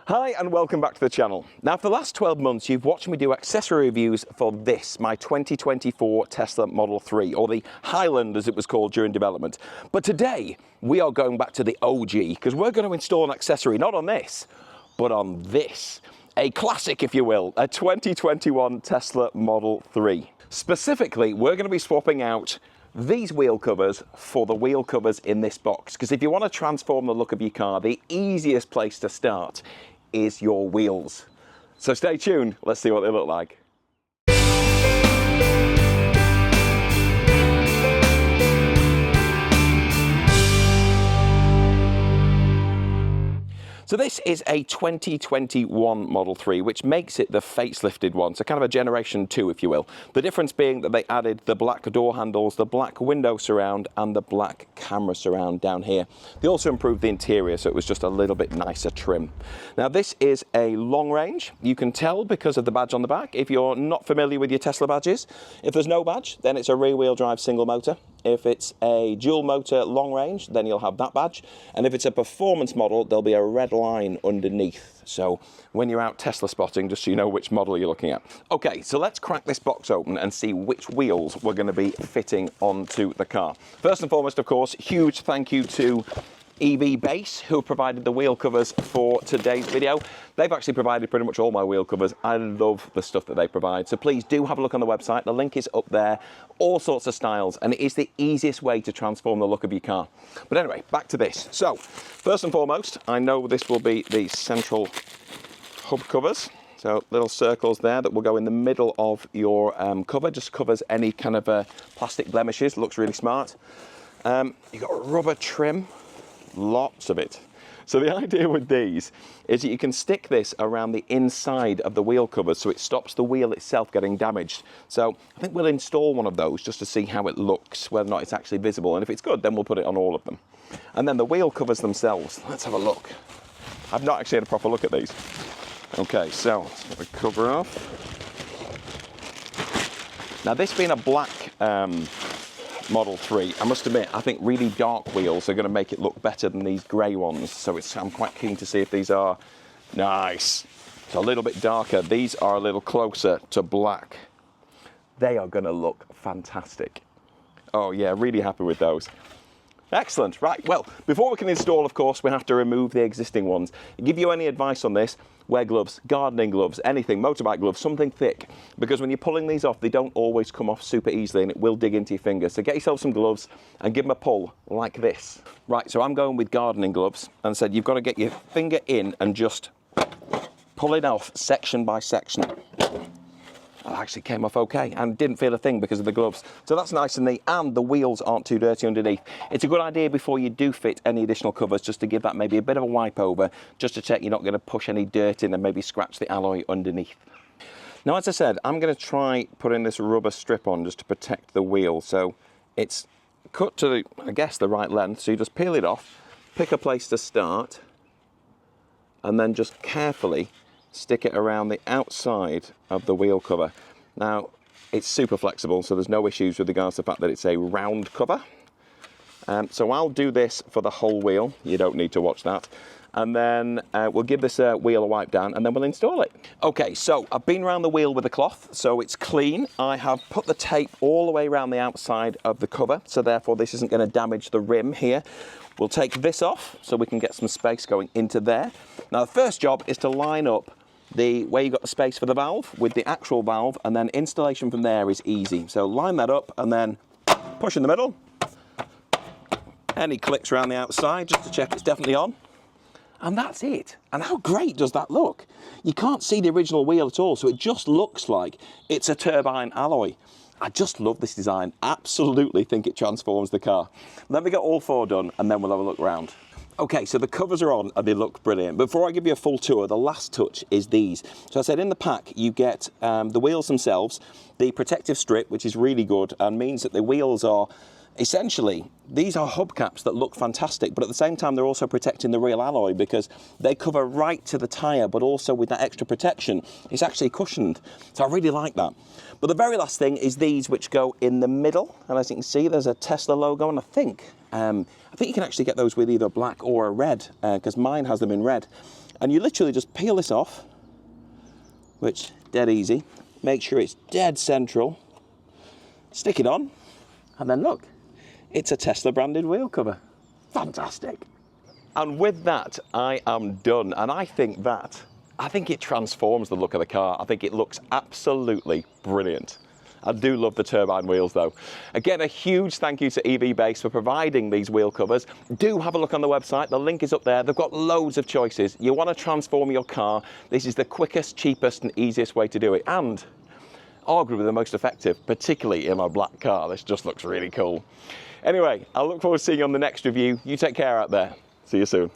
Hi and welcome back to the channel. Now for the last 12 months you've watched me do accessory reviews for this, my 2024 Tesla Model 3, or the Highland as it was called during development. But today we are going back to the OG because we're going to install an accessory not on this, but on this. A classic if you will, a 2021 Tesla Model 3. Specifically, we're going to be swapping out these wheel covers for the wheel covers in this box, because if you want to transform the look of your car, the easiest place to start is your wheels. So stay tuned, let's see what they look like. So this is a 2021 Model 3, which makes it the facelifted one, so kind of a generation 2, if you will. The difference being that they added the black door handles, the black window surround, and the black camera surround down here. They also improved the interior, so it was just a little bit nicer trim. Now this is a long range. You can tell because of the badge on the back. If you're not familiar with your Tesla badges, if there's no badge, then it's a rear-wheel drive single motor. If it's a dual motor long range, then you'll have that badge. And if it's a performance model, there'll be a red line underneath. So when you're out Tesla spotting, just so you know which model you're looking at. Okay, so let's crack this box open and see which wheels we're going to be fitting onto the car. First and foremost, of course, huge thank you to EVBase, who provided the wheel covers for today's video. They've actually provided pretty much all my wheel covers. I love the stuff that they provide. So please do have a look on the website. The link is up there. All sorts of styles, and it is the easiest way to transform the look of your car. But anyway, back to this. So first and foremost, I know this will be the central hub covers. So little circles there that will go in the middle of your cover. Just covers any kind of plastic blemishes. Looks really smart. You've got rubber trim. Lots of it. So the idea with these is that you can stick this around the inside of the wheel covers so it stops the wheel itself getting damaged. So I think we'll install one of those just to see how it looks, whether or not it's actually visible, and if it's good then we'll put it on all of them. And then the wheel covers themselves, let's have a look. I've not actually had a proper look at these. Okay, so let's get the cover off. Now this being a black Model 3, I must admit, I think really dark wheels are going to make it look better than these grey ones. So I'm quite keen to see if these are nice. It's a little bit darker. These are a little closer to black. They are going to look fantastic. Oh yeah, really happy with those. Excellent. Right, well, before we can install, of course, we have to remove the existing ones. Give you any advice on this, wear gloves, gardening gloves, anything, motorbike gloves, something thick, because when you're pulling these off, they don't always come off super easily and it will dig into your fingers. So get yourself some gloves and give them a pull like this. Right, so I'm going with gardening gloves and said you've got to get your finger in and just pull it off section by section. It actually came off okay and didn't feel a thing because of the gloves. So that's nice and neat, and the wheels aren't too dirty underneath. It's a good idea before you do fit any additional covers just to give that maybe a bit of a wipe over, just to check you're not going to push any dirt in and maybe scratch the alloy underneath. Now, as I said, I'm going to try putting this rubber strip on just to protect the wheel. So it's cut to, I guess, the right length. So you just peel it off, pick a place to start, and then just carefully stick it around the outside of the wheel cover. Now, it's super flexible, so there's no issues with regards to the fact that it's a round cover. So I'll do this for the whole wheel. You don't need to watch that. And then we'll give this wheel a wipe down and then we'll install it. Okay, so I've been around the wheel with a cloth, so it's clean. I have put the tape all the way around the outside of the cover, so therefore this isn't going to damage the rim here. We'll take this off so we can get some space going into there. Now, the first job is to line up where you've got the space for the valve with the actual valve, and then installation from there is easy. So line that up and then push in the middle. Any clicks around the outside just to check it's definitely on. And that's it. And how great does that look? You can't see the original wheel at all, so it just looks like it's a turbine alloy. I just love this design. Absolutely think it transforms the car. Let me get all four done and then we'll have a look around. Okay, so the covers are on and they look brilliant. Before I give you a full tour, the last touch is these. So I said in the pack, you get the wheels themselves, the protective strip, which is really good and means that the wheels are essentially, these are hubcaps that look fantastic, but at the same time, they're also protecting the real alloy because they cover right to the tyre, but also with that extra protection, it's actually cushioned. So I really like that. But the very last thing is these, which go in the middle. And as you can see, there's a Tesla logo, and I think you can actually get those with either black or a red, because mine has them in red. And you literally just peel this off, which dead easy. Make sure it's dead central. Stick it on, and then look, it's a Tesla branded wheel cover. Fantastic. And with that, I am done. And I think it transforms the look of the car. I think it looks absolutely brilliant. I do love the turbine wheels though. Again, a huge thank you to EVBase for providing these wheel covers. Do have a look on the website, the link is up there. They've got loads of choices. You want to transform your car, this is the quickest, cheapest and easiest way to do it. And arguably the most effective, particularly in a black car. This just looks really cool. Anyway, I look forward to seeing you on the next review. You take care out there. See you soon.